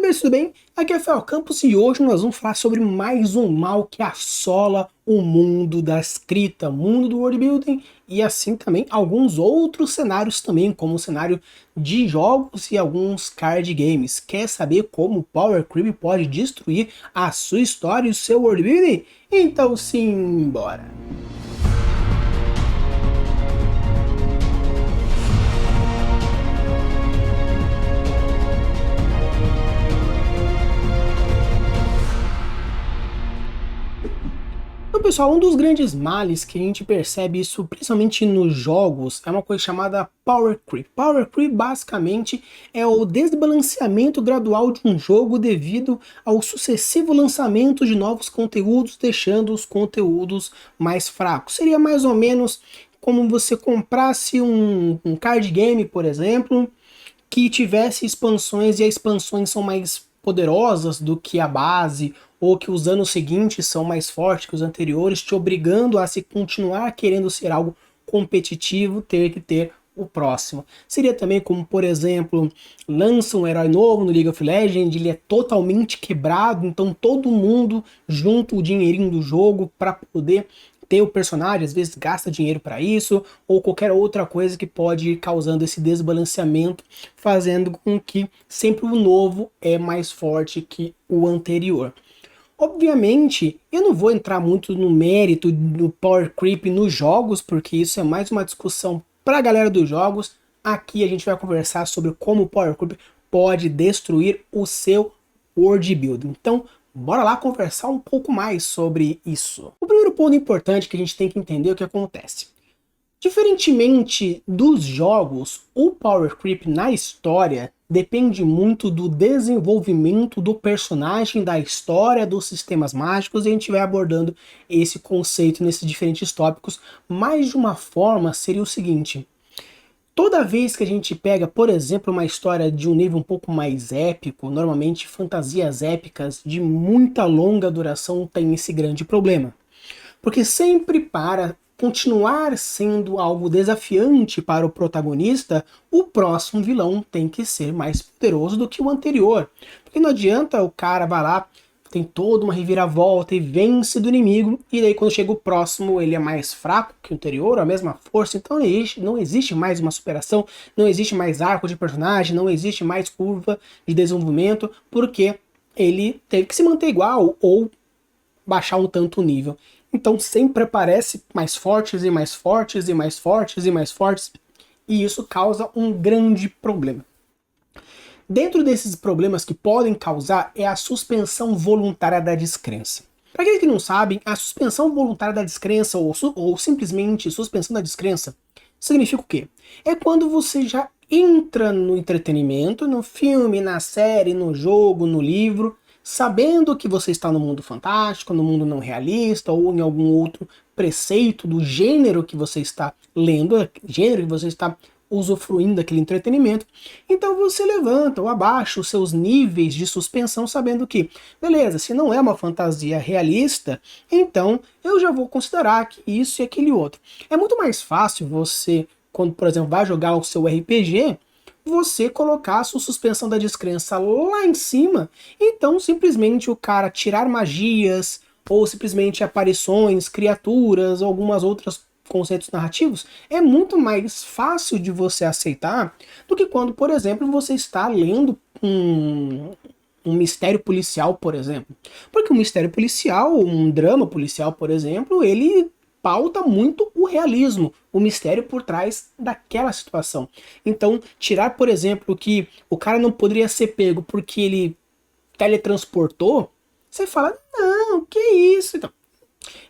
gamers, tudo bem? Aqui é Fel Campos e hoje nós vamos falar sobre mais um mal que assola o mundo da escrita, mundo do world building e assim também alguns outros cenários também, como o cenário de jogos e alguns card games. Quer saber como o Power Creep pode destruir a sua história e o seu world building? Então sim, bora! Então, pessoal, um dos grandes males que a gente percebe isso principalmente nos jogos é uma coisa chamada Power Creep. Power Creep basicamente é o desbalanceamento gradual de um jogo devido ao sucessivo lançamento de novos conteúdos, deixando os conteúdos mais fracos. Seria mais ou menos como você comprasse um card game, por exemplo, que tivesse expansões e as expansões são mais poderosas do que a base, ou que os anos seguintes são mais fortes que os anteriores, te obrigando a se continuar querendo ser algo competitivo, ter que ter o próximo. Seria também como, por exemplo, lança um herói novo no League of Legends, ele é totalmente quebrado, então todo mundo junta o dinheirinho do jogo para poder ter o personagem, às vezes gasta dinheiro para isso, ou qualquer outra coisa que pode ir causando esse desbalanceamento, fazendo com que sempre o novo é mais forte que o anterior. Obviamente, eu não vou entrar muito no mérito do Power Creep nos jogos, porque isso é mais uma discussão para a galera dos jogos. Aqui a gente vai conversar sobre como o Power Creep pode destruir o seu world building. Então, bora lá conversar um pouco mais sobre isso. O primeiro ponto importante que a gente tem que entender é o que acontece. Diferentemente dos jogos, o Power Creep na história depende muito do desenvolvimento do personagem, da história, dos sistemas mágicos, e a gente vai abordando esse conceito nesses diferentes tópicos. Mas de uma forma seria o seguinte: toda vez que a gente pega, por exemplo, uma história de um nível um pouco mais épico, normalmente fantasias épicas de muita longa duração têm esse grande problema. Porque sempre para continuar sendo algo desafiante para o protagonista, o próximo vilão tem que ser mais poderoso do que o anterior. Porque não adianta o cara vai lá, tem toda uma reviravolta e vence do inimigo, e daí quando chega o próximo ele é mais fraco que o anterior, a mesma força, então não existe mais uma superação, não existe mais arco de personagem, não existe mais curva de desenvolvimento, porque ele teve que se manter igual ou baixar um tanto o nível. Então sempre aparece mais fortes e mais fortes e mais fortes e mais fortes, e isso causa um grande problema. Dentro desses problemas que podem causar é a suspensão voluntária da descrença. Para aqueles que não sabem, a suspensão voluntária da descrença ou simplesmente suspensão da descrença significa o quê? É quando você já entra no entretenimento, no filme, na série, no jogo, no livro, sabendo que você está no mundo fantástico, no mundo não realista ou em algum outro preceito do gênero que você está lendo, gênero que você está usufruindo daquele entretenimento, então você levanta ou abaixa os seus níveis de suspensão sabendo que, beleza, se não é uma fantasia realista, então eu já vou considerar que isso e aquele outro. É muito mais fácil você, quando por exemplo vai jogar o seu RPG, você colocar a sua suspensão da descrença lá em cima, então simplesmente o cara tirar magias, ou simplesmente aparições, criaturas, ou algumas outras conceitos narrativos, é muito mais fácil de você aceitar do que quando, por exemplo, você está lendo um mistério policial, por exemplo. Porque um mistério policial, um drama policial, por exemplo, ele pauta muito o realismo, o mistério por trás daquela situação. Então, tirar, por exemplo, que o cara não poderia ser pego porque ele teletransportou, você fala, não, que isso?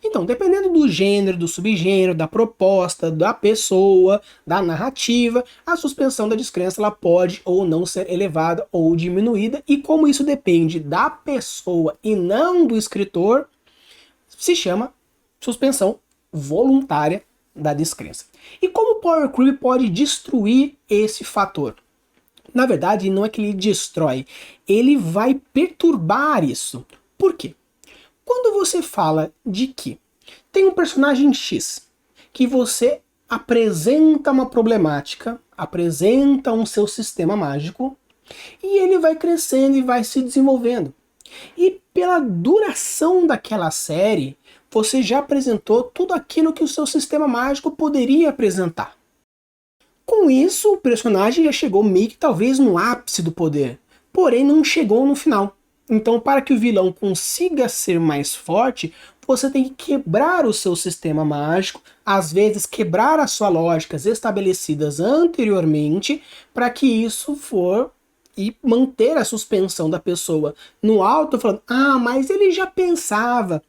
Então, dependendo do gênero, do subgênero, da proposta, da pessoa, da narrativa, a suspensão da descrença ela pode ou não ser elevada ou diminuída, e como isso depende da pessoa e não do escritor, se chama suspensão voluntária da descrença. E como o Power Creep pode destruir esse fator? Na verdade, não é que ele destrói, ele vai perturbar isso. Por quê? Quando você fala de que tem um personagem X que você apresenta uma problemática, apresenta um seu sistema mágico, E ele vai crescendo e vai se desenvolvendo. E pela duração daquela série, você já apresentou tudo aquilo que o seu sistema mágico poderia apresentar. Com isso, o personagem já chegou meio que talvez no ápice do poder, porém não chegou no final. Então, para que o vilão consiga ser mais forte, você tem que quebrar o seu sistema mágico, às vezes quebrar as suas lógicas estabelecidas anteriormente, para que isso for e manter a suspensão da pessoa no alto, falando, ah, mas ele já pensava.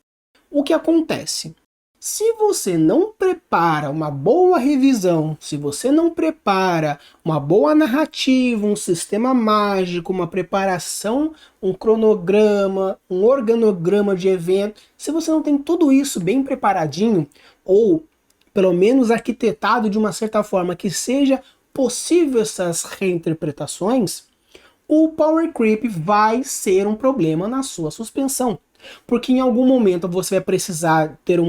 O que acontece? Se você não prepara uma boa revisão, se você não prepara uma boa narrativa, um sistema mágico, uma preparação, um cronograma, um organograma de evento, se você não tem tudo isso bem preparadinho, ou pelo menos arquitetado de uma certa forma que seja possível essas reinterpretações, o power creep vai ser um problema na sua suspensão. Porque em algum momento você vai precisar ter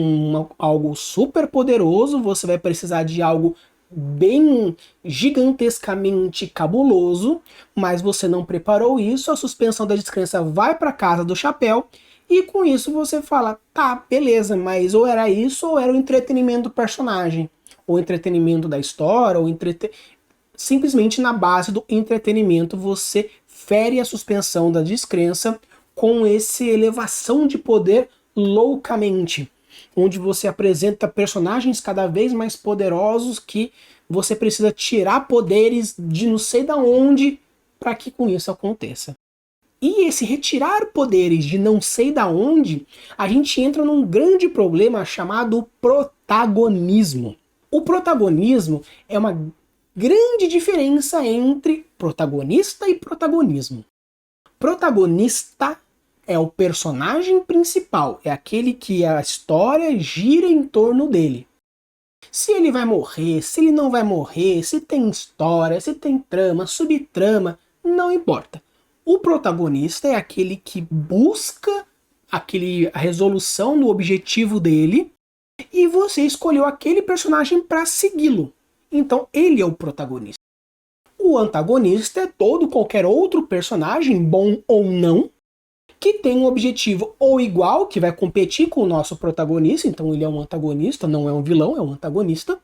algo super poderoso, você vai precisar de algo bem gigantescamente cabuloso, mas você não preparou isso, a suspensão da descrença vai para casa do chapéu, e com isso você fala, tá, beleza, mas ou era isso ou era o entretenimento do personagem, ou entretenimento da história, ou simplesmente na base do entretenimento você fere a suspensão da descrença com essa elevação de poder loucamente, onde você apresenta personagens cada vez mais poderosos que você precisa tirar poderes de não sei da onde para que com isso aconteça. E esse retirar poderes de não sei da onde, a gente entra num grande problema chamado protagonismo. O protagonismo é uma grande diferença entre protagonista e protagonismo. Protagonista é o personagem principal, é aquele que a história gira em torno dele. Se ele vai morrer, se ele não vai morrer, se tem história, se tem trama, subtrama, não importa. O protagonista é aquele que busca a resolução do objetivo dele e você escolheu aquele personagem para segui-lo. Então ele é o protagonista. O antagonista é todo qualquer outro personagem, bom ou não, que tem um objetivo ou igual, que vai competir com o nosso protagonista, então ele é um antagonista, não é um vilão, é um antagonista.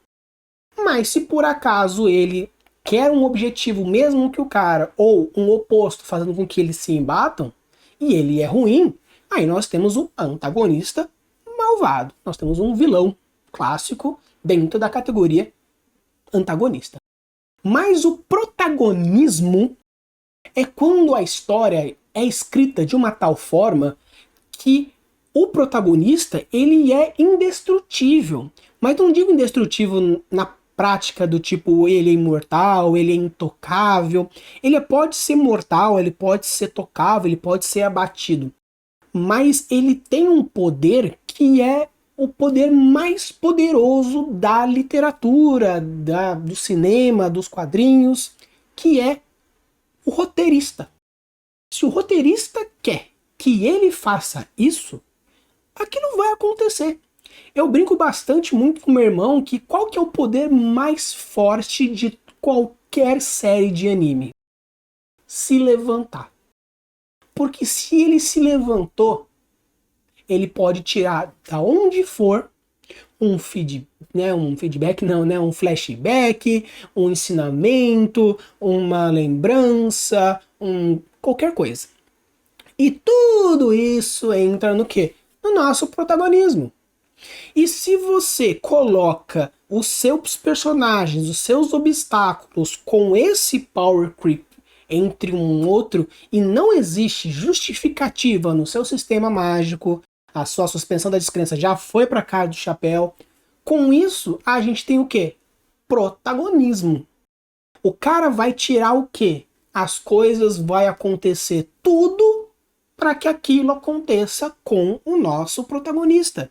Mas se por acaso ele quer um objetivo mesmo que o cara, ou um oposto, fazendo com que eles se embatam, e ele é ruim, aí nós temos um antagonista malvado. Nós temos um vilão clássico dentro da categoria antagonista. Mas o protagonismo é quando a história é escrita de uma tal forma que o protagonista ele é indestrutível. Mas não digo indestrutível na prática do tipo ele é imortal, ele é intocável. Ele pode ser mortal, ele pode ser tocável, ele pode ser abatido. Mas ele tem um poder que é o poder mais poderoso da literatura, do cinema, dos quadrinhos, que é o roteirista. Se o roteirista quer que ele faça isso, aquilo vai acontecer. Eu brinco bastante muito com meu irmão que qual que é o poder mais forte de qualquer série de anime? Se levantar. Porque se ele se levantou, ele pode tirar da onde for um feedback, um flashback, um ensinamento, uma lembrança, qualquer coisa. E tudo isso entra no quê? No nosso protagonismo. E se você coloca os seus personagens, os seus obstáculos com esse power creep entre um outro e não existe justificativa no seu sistema mágico, a sua suspensão da descrença já foi para casa do chapéu, com isso a gente tem o quê? Protagonismo. O cara vai tirar o quê? As coisas vai acontecer tudo para que aquilo aconteça com o nosso protagonista.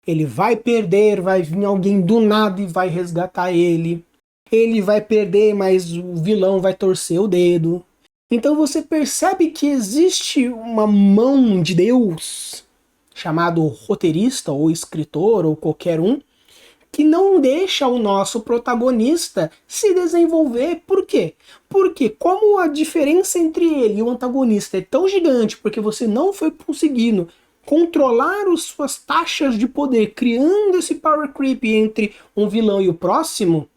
Ele vai perder, vai vir alguém do nada e vai resgatar ele. Ele vai perder, mas o vilão vai torcer o dedo. Então você percebe que existe uma mão de Deus, chamado roteirista ou escritor ou qualquer um, que não deixa o nosso protagonista se desenvolver. Por quê? Porque como a diferença entre ele e o antagonista é tão gigante, porque você não foi conseguindo controlar as suas taxas de poder, criando esse power creep entre um vilão e o próximo,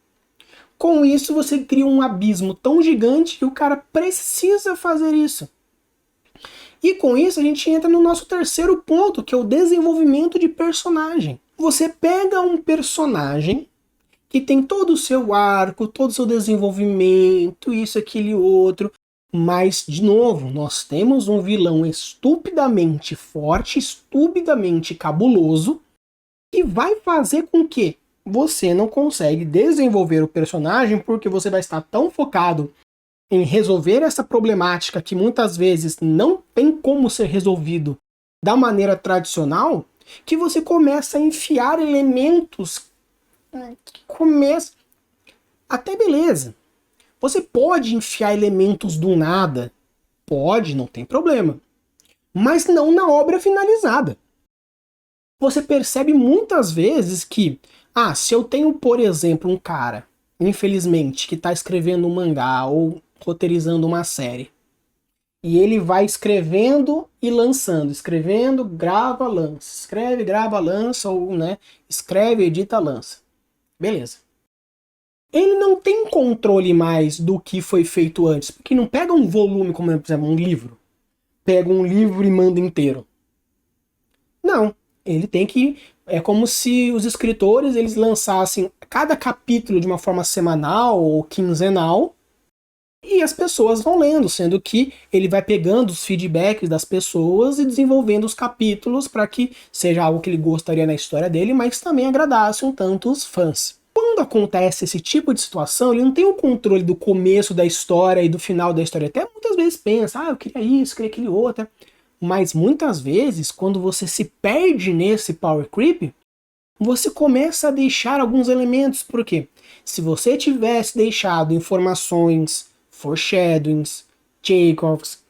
com isso você cria um abismo tão gigante que o cara precisa fazer isso. E com isso a gente entra no nosso terceiro ponto, que é o desenvolvimento de personagem. Você pega um personagem que tem todo o seu arco, todo o seu desenvolvimento, isso, aquele outro, mas, de novo, nós temos um vilão estupidamente forte, estupidamente cabuloso, que vai fazer com que você não consiga desenvolver o personagem porque você vai estar tão focado em resolver essa problemática que muitas vezes não tem como ser resolvido da maneira tradicional, que você começa a enfiar elementos que começa... Até beleza. Você pode enfiar elementos do nada. Pode, não tem problema. Mas não na obra finalizada. Você percebe muitas vezes que, se eu tenho, por exemplo, um cara, infelizmente, que está escrevendo um mangá ou roteirizando uma série, e ele vai escrevendo e lançando, escrevendo, grava, lança, escreve, grava, lança, ou escreve, edita, lança. Beleza. Ele não tem controle mais do que foi feito antes, porque não pega um volume, como por exemplo um livro, pega um livro e manda inteiro. Não, ele tem que... É como se os escritores eles lançassem cada capítulo de uma forma semanal ou quinzenal, e as pessoas vão lendo, sendo que ele vai pegando os feedbacks das pessoas e desenvolvendo os capítulos para que seja algo que ele gostaria na história dele, mas também agradasse um tanto os fãs. Quando acontece esse tipo de situação, ele não tem o controle do começo da história e do final da história. Até muitas vezes pensa, eu queria isso, queria aquele outro. Mas muitas vezes, quando você se perde nesse power creep, você começa a deixar alguns elementos. Por quê? Se você tivesse deixado informações, foreshadowings, Chekhovs,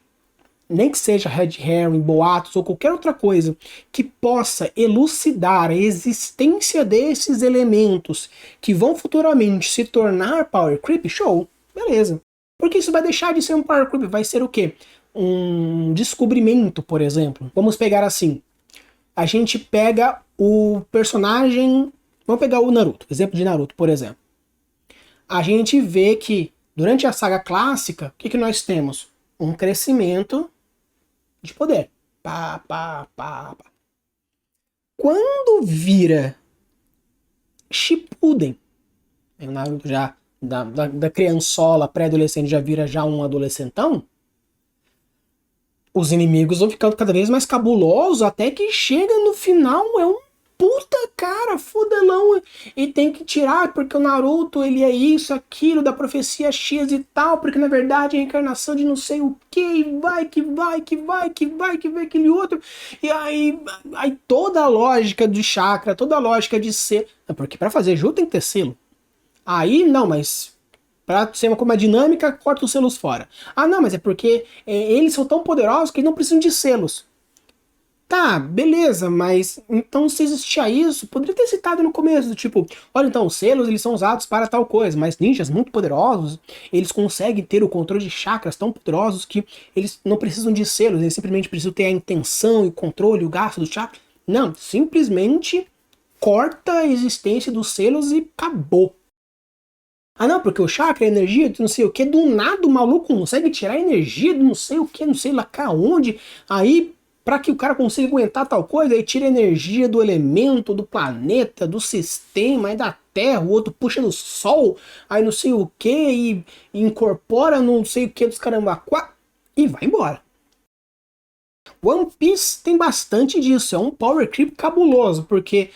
nem que seja red herring, boatos ou qualquer outra coisa que possa elucidar a existência desses elementos que vão futuramente se tornar power creep, show, beleza. Porque isso vai deixar de ser um power creep, vai ser o quê? Um descobrimento, por exemplo. Vamos pegar assim, a gente pega o personagem, vamos pegar o Naruto, exemplo de Naruto, por exemplo. A gente vê que durante a saga clássica, o que nós temos? Um crescimento de poder. Pá, pá, pá, pá. Quando vira Shippuden, o Naruto já da criançola, pré-adolescente, já vira já um adolescentão, os inimigos vão ficando cada vez mais cabulosos, até que chega no final, é um puta cara, fodelão, e tem que tirar, porque o Naruto, ele é isso, aquilo, da profecia X e tal, porque na verdade é a encarnação de não sei o que, e vai, que vai, que vai, que vai, que vai, aquele outro, e aí toda a lógica de chakra, toda a lógica de ser, porque pra fazer junto tem que ter selo, aí não, mas... Pra ser uma dinâmica, corta os selos fora. Não, mas é porque eles são tão poderosos que eles não precisam de selos. Tá, beleza, mas então se existia isso, poderia ter citado no começo, do tipo, olha então, os selos eles são usados para tal coisa, mas ninjas muito poderosos, eles conseguem ter o controle de chakras tão poderosos que eles não precisam de selos, eles simplesmente precisam ter a intenção e o controle, o gasto do chakra. Não, simplesmente corta a existência dos selos e acabou. Não, porque o chakra é energia de não sei o que, do nada o maluco consegue tirar energia de não sei o que, não sei lá cá onde, aí para que o cara consiga aguentar tal coisa, aí tira energia do elemento, do planeta, do sistema, aí da Terra, o outro puxa no Sol, aí não sei o que, e incorpora não sei o que dos caramba, e vai embora. One Piece tem bastante disso, é um power creep cabuloso, porque...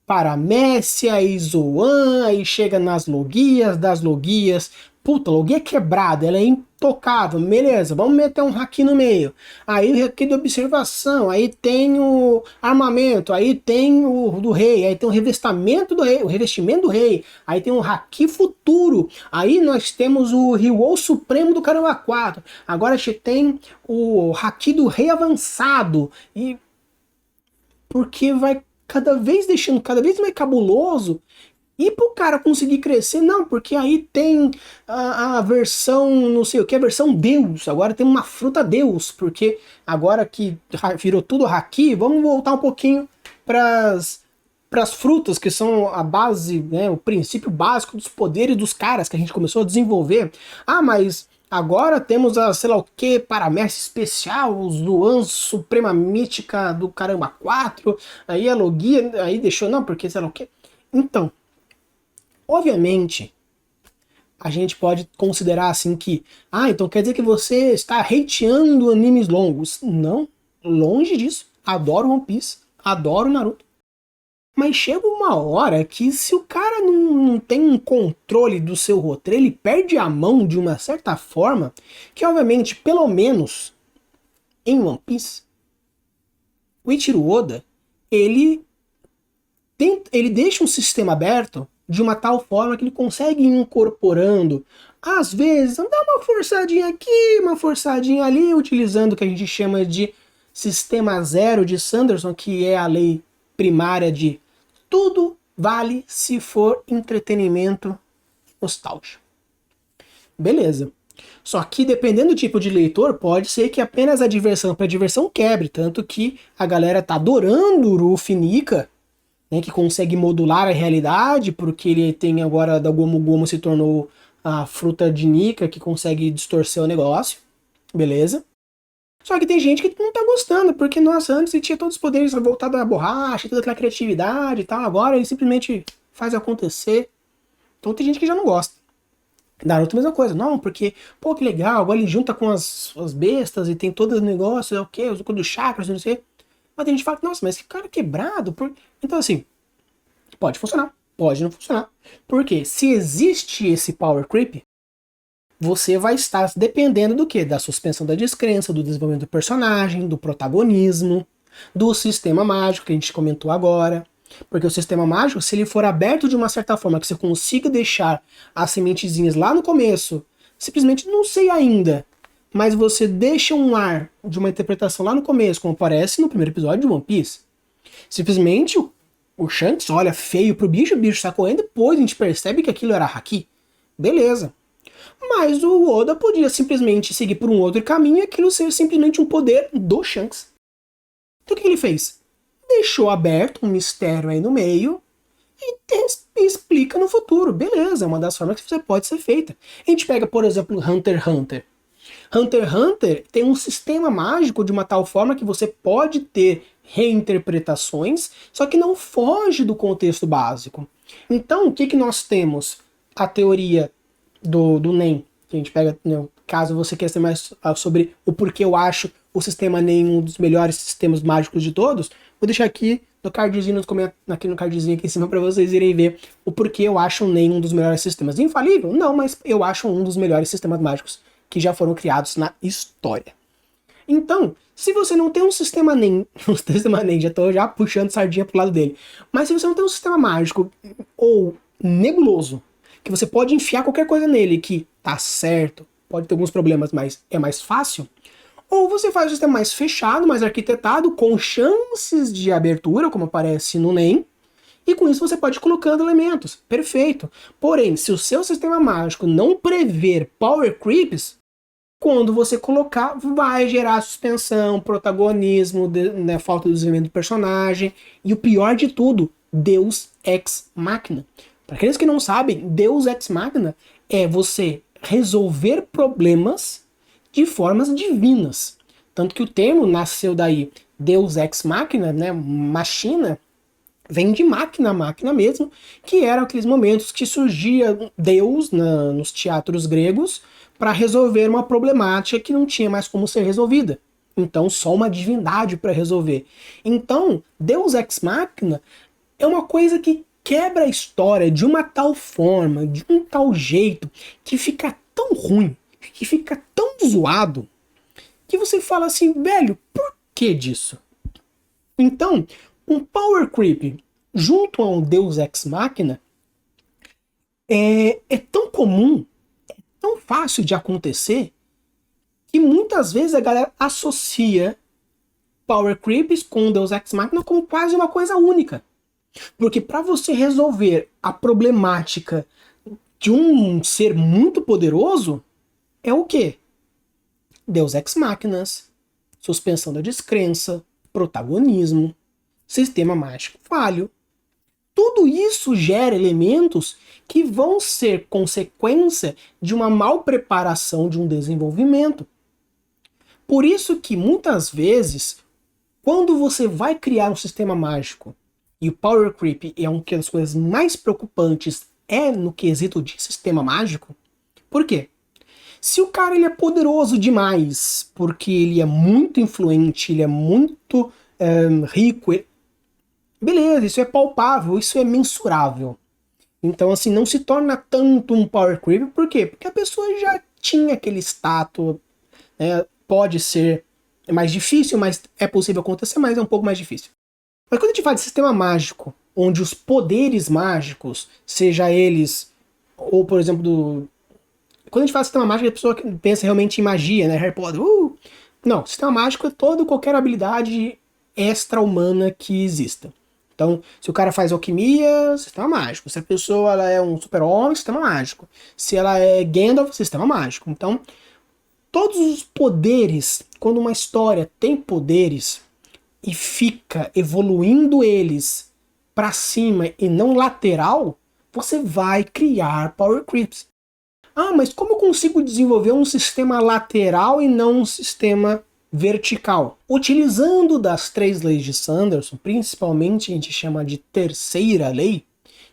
Paramécia, aí Zoan, aí chega nas logias, das logias, puta, logia quebrada, ela é intocável, beleza, vamos meter um haki no meio, aí o haki de observação, aí tem o armamento, aí tem o do rei, aí tem o revestimento do rei, aí tem o haki futuro, aí nós temos o Ryou supremo do Caramba 4, agora a gente tem o haki do rei avançado, e porque vai cada vez deixando cada vez mais cabuloso. E pro cara conseguir crescer, não, porque aí tem a versão, não sei o que, a versão Deus. Agora tem uma fruta Deus, porque agora que virou tudo haki, vamos voltar um pouquinho pras frutas, que são a base, né, o princípio básico dos poderes dos caras que a gente começou a desenvolver. Ah, mas agora temos a, sei lá o que, Paramestre Especial, os Luans Suprema Mística do Caramba 4, aí a Logia, aí deixou, não, porque sei lá o que. Então, obviamente, a gente pode considerar assim que, então quer dizer que você está hateando animes longos. Não, longe disso. Adoro One Piece, adoro Naruto. Mas chega uma hora que se o cara não tem um controle do seu roteiro, ele perde a mão de uma certa forma, que obviamente, pelo menos em One Piece, o Eiichiro Oda, ele deixa um sistema aberto de uma tal forma que ele consegue ir incorporando, às vezes, dá uma forçadinha aqui, uma forçadinha ali, utilizando o que a gente chama de sistema zero de Sanderson, que é a lei primária de tudo vale se for entretenimento nostálgico. Beleza. Só que dependendo do tipo de leitor, pode ser que apenas a diversão para diversão quebre, tanto que a galera tá adorando o Ruffy Nika, né, que consegue modular a realidade, porque ele tem agora, da Gomu Gomu se tornou a fruta de Nika, que consegue distorcer o negócio, beleza? Só que tem gente que não tá gostando, porque, nossa, antes ele tinha todos os poderes voltados à borracha, toda aquela criatividade e tal, agora ele simplesmente faz acontecer. Então tem gente que já não gosta. Naruto, mesma coisa, não, porque, pô, que legal, agora ele junta com as bestas e tem todo o negócio, é o quê, os dos chakras, não sei. Mas tem gente que fala, nossa, mas que cara quebrado. Então, assim, pode funcionar, pode não funcionar. Porque se existe esse power creep, você vai estar dependendo do quê? Da suspensão da descrença, do desenvolvimento do personagem, do protagonismo, do sistema mágico que a gente comentou agora. Porque o sistema mágico, se ele for aberto de uma certa forma, que você consiga deixar as sementezinhas lá no começo, simplesmente não sei ainda, mas você deixa um ar de uma interpretação lá no começo, como aparece no primeiro episódio de One Piece. Simplesmente o Shanks olha feio pro bicho, o bicho está correndo, depois a gente percebe que aquilo era haki. Beleza. Mas o Oda podia simplesmente seguir por um outro caminho e aquilo ser simplesmente um poder do Shanks. Então o que ele fez? Deixou aberto um mistério aí no meio e explica no futuro. Beleza, é uma das formas que você pode ser feita. A gente pega, por exemplo, Hunter x Hunter. Hunter x Hunter tem um sistema mágico de uma tal forma que você pode ter reinterpretações, só que não foge do contexto básico. Então, o que nós temos? A teoria do NEM, que a gente pega, né, caso você queira saber mais sobre o porquê eu acho o sistema NEM um dos melhores sistemas mágicos de todos, vou deixar aqui no cardzinho, aqui no cardzinho aqui em cima para vocês irem ver o porquê eu acho o NEM um dos melhores sistemas. Infalível? Não, mas eu acho um dos melhores sistemas mágicos que já foram criados na história. Então, se você não tem um sistema NEM, já tô já puxando sardinha pro lado dele, mas se você não tem um sistema mágico ou nebuloso, que você pode enfiar qualquer coisa nele que tá certo, pode ter alguns problemas, mas é mais fácil, ou você faz um sistema mais fechado, mais arquitetado, com chances de abertura, como aparece no NEM, e com isso você pode ir colocando elementos. Perfeito. Porém, se o seu sistema mágico não prever power creeps, quando você colocar, vai gerar suspensão, protagonismo, né, falta do desenvolvimento do personagem, e o pior de tudo, Deus Ex Machina. Para aqueles que não sabem, Deus Ex Machina é você resolver problemas de formas divinas. Tanto que o termo nasceu daí, Deus Ex Machina, né, machina, vem de máquina mesmo, que eram aqueles momentos que surgia Deus nos teatros gregos para resolver uma problemática que não tinha mais como ser resolvida. Então só uma divindade para resolver. Então, Deus Ex Machina é uma coisa que quebra a história de uma tal forma, de um tal jeito, que fica tão ruim, que fica tão zoado, que você fala assim, velho, por que disso? Então, um power creep junto a um Deus Ex Machina é tão comum, é tão fácil de acontecer, que muitas vezes a galera associa Power Creeps com Deus Ex Machina como quase uma coisa única. Porque para você resolver a problemática de um ser muito poderoso, é o quê? Deus Ex Machinas, suspensão da descrença, protagonismo, sistema mágico falho. Tudo isso gera elementos que vão ser consequência de uma mal preparação de um desenvolvimento. Por isso que muitas vezes, quando você vai criar um sistema mágico, e o Power Creep é uma das coisas mais preocupantes no quesito de sistema mágico, por quê? Se o cara ele é poderoso demais, porque ele é muito influente, ele é muito rico, beleza, isso é palpável, isso é mensurável. Então, assim, não se torna tanto um power creep, por quê? Porque a pessoa já tinha aquele status, né? Pode ser mais difícil, mas é possível acontecer, mas é um pouco mais difícil. Mas quando a gente fala de sistema mágico, onde os poderes mágicos, seja eles, ou por exemplo, quando a gente fala de sistema mágico, a pessoa pensa realmente em magia, né? Harry Potter. Não, sistema mágico é qualquer habilidade extra-humana que exista. Então, se o cara faz alquimia, sistema mágico. Se a pessoa ela é um super-homem, sistema mágico. Se ela é Gandalf, sistema mágico. Então, todos os poderes, quando uma história tem poderes e fica evoluindo eles para cima e não lateral, você vai criar power creeps. Ah, mas como eu consigo desenvolver um sistema lateral e não um sistema vertical? Utilizando das 3 leis de Sanderson, principalmente a gente chama de terceira lei,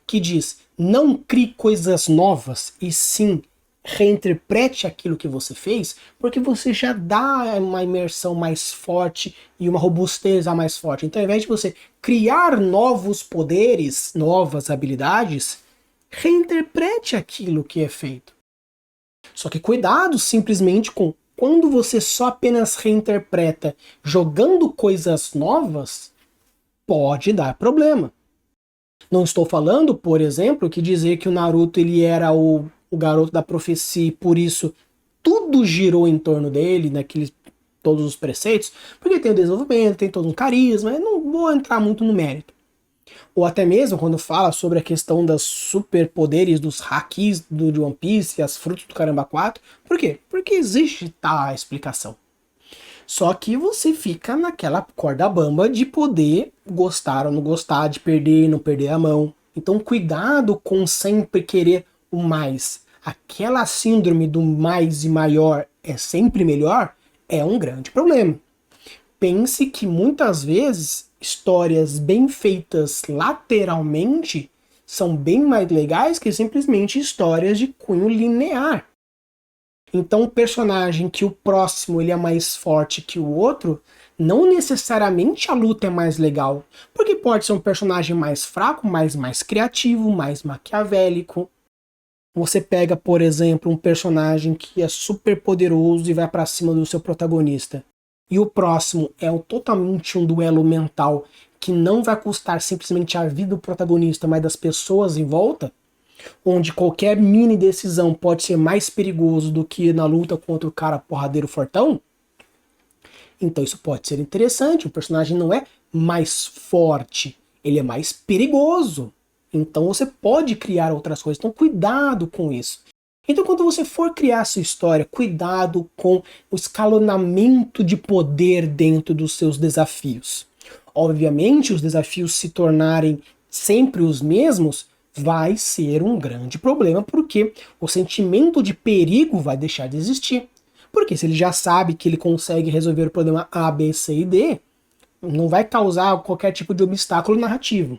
que diz não crie coisas novas e sim reinterprete aquilo que você fez, porque você já dá uma imersão mais forte e uma robustez mais forte. Então, ao invés de você criar novos poderes, novas habilidades, reinterprete aquilo que é feito. Só que cuidado simplesmente com quando você só apenas reinterpreta jogando coisas novas, pode dar problema. Não estou falando, por exemplo, que dizer que o Naruto ele era o garoto da profecia e por isso tudo girou em torno dele, todos os preceitos, porque tem o desenvolvimento, tem todo um carisma, eu não vou entrar muito no mérito. Ou até mesmo quando fala sobre a questão dos superpoderes, dos hakis de One Piece, as frutas do caramba 4. Por quê? Porque existe a explicação. Só que você fica naquela corda bamba de poder gostar ou não gostar, de perder e não perder a mão. Então cuidado com sempre querer o mais. Aquela síndrome do mais e maior é sempre melhor é um grande problema. Pense que muitas vezes histórias bem feitas lateralmente são bem mais legais que simplesmente histórias de cunho linear. Então, o personagem que o próximo ele é mais forte que o outro, não necessariamente a luta é mais legal, porque pode ser um personagem mais fraco, mas mais criativo, mais maquiavélico. Você pega, por exemplo, um personagem que é super poderoso e vai pra cima do seu protagonista. E o próximo é totalmente um duelo mental que não vai custar simplesmente a vida do protagonista, mas das pessoas em volta, onde qualquer mini decisão pode ser mais perigoso do que na luta contra o cara porradeiro fortão. Então isso pode ser interessante. O personagem não é mais forte, ele é mais perigoso. Então você pode criar outras coisas. Então cuidado com isso. Então quando você for criar a sua história, cuidado com o escalonamento de poder dentro dos seus desafios. Obviamente, os desafios se tornarem sempre os mesmos vai ser um grande problema, porque o sentimento de perigo vai deixar de existir. Porque se ele já sabe que ele consegue resolver o problema A, B, C e D, não vai causar qualquer tipo de obstáculo narrativo.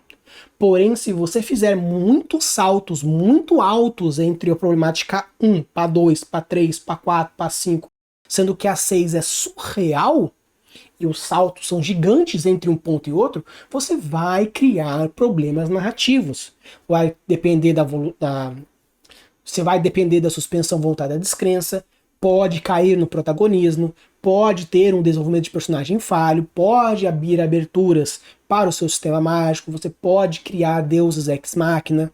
Porém, se você fizer muitos saltos muito altos entre a problemática 1 para 2, para 3, para 4, para 5, sendo que a 6 é surreal, e os saltos são gigantes entre um ponto e outro, você vai criar problemas narrativos. Você vai depender da suspensão voltada à descrença, pode cair no protagonismo, pode ter um desenvolvimento de personagem falho, pode abrir aberturas para o seu sistema mágico, você pode criar deuses ex machina.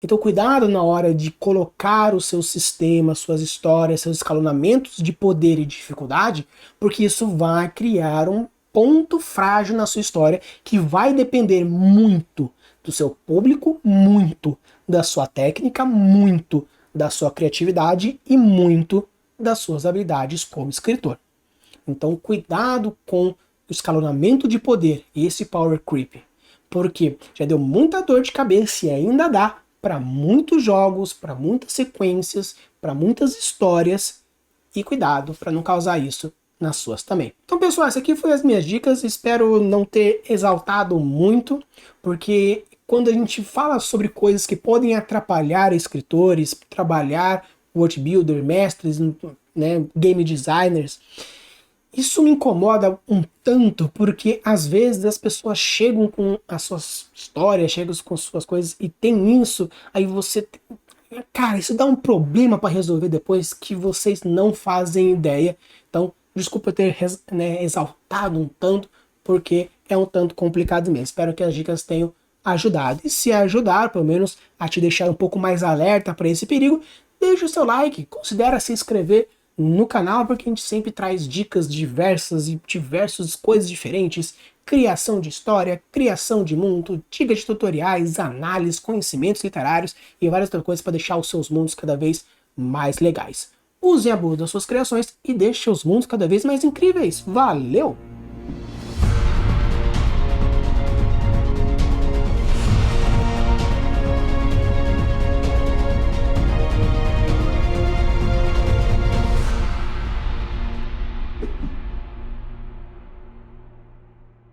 Então cuidado na hora de colocar o seu sistema, suas histórias, seus escalonamentos de poder e dificuldade, porque isso vai criar ponto frágil na sua história que vai depender muito do seu público, muito da sua técnica, muito da sua criatividade e muito das suas habilidades como escritor. Então, cuidado com o escalonamento de poder e esse power creep, porque já deu muita dor de cabeça e ainda dá para muitos jogos, para muitas sequências, para muitas histórias, e cuidado para não causar isso nas suas também. Então, pessoal, essas aqui foram as minhas dicas, espero não ter exaltado muito, porque quando a gente fala sobre coisas que podem atrapalhar escritores, trabalhar world builder, mestres, né, game designers, isso me incomoda um tanto, porque às vezes as pessoas chegam com as suas histórias, chegam com suas coisas e tem isso, aí você... Cara, isso dá um problema para resolver depois que vocês não fazem ideia. Então, desculpa ter exaltado um tanto, porque é um tanto complicado mesmo. Espero que as dicas tenham ajudado. E se ajudar, pelo menos, a te deixar um pouco mais alerta para esse perigo, deixa o seu like, considera se inscrever no canal, porque a gente sempre traz dicas diversas e diversas coisas diferentes, criação de história, criação de mundo, dicas de tutoriais, análises, conhecimentos literários e várias outras coisas para deixar os seus mundos cada vez mais legais. Use a boa das suas criações e deixe os mundos cada vez mais incríveis. Valeu!